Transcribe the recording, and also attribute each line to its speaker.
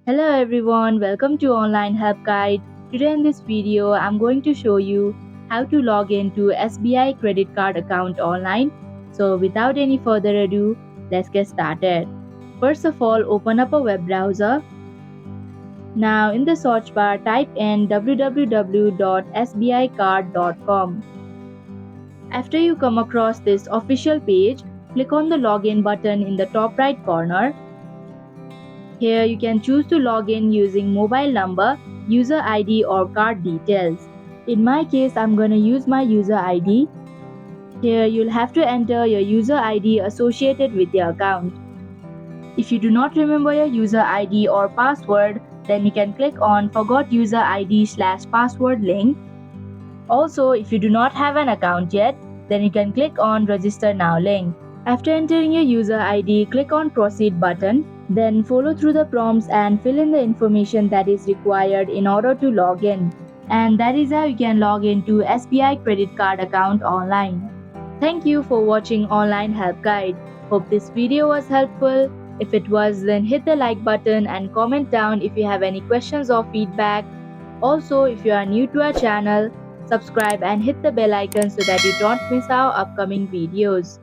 Speaker 1: Hello everyone, welcome to Online Help Guide. Today in this video, I'm going to show you how to log into SBI Credit Card account online. So without any further ado, let's get started. First of all, open up a web browser. Now in the search bar, type in www.sbicard.com. After you come across this official page, click on the login button in the top right corner. Here you can choose to log in using mobile number, user ID or card details. In my case, I'm going to use my user ID. Here you'll have to enter your user ID associated with your account. If you do not remember your user ID or password, then you can click on Forgot User ID/password link. Also, if you do not have an account yet, then you can click on Register Now link. After entering your user ID, click on Proceed button. Then follow through the prompts and fill in the information that is required in order to log in. And that is how you can log into SBI Credit Card account online. Thank you for watching Online Help Guide. Hope this video was helpful. If it was, then hit the like button and comment down if you have any questions or feedback. Also, if you are new to our channel, subscribe and hit the bell icon so that you don't miss our upcoming videos.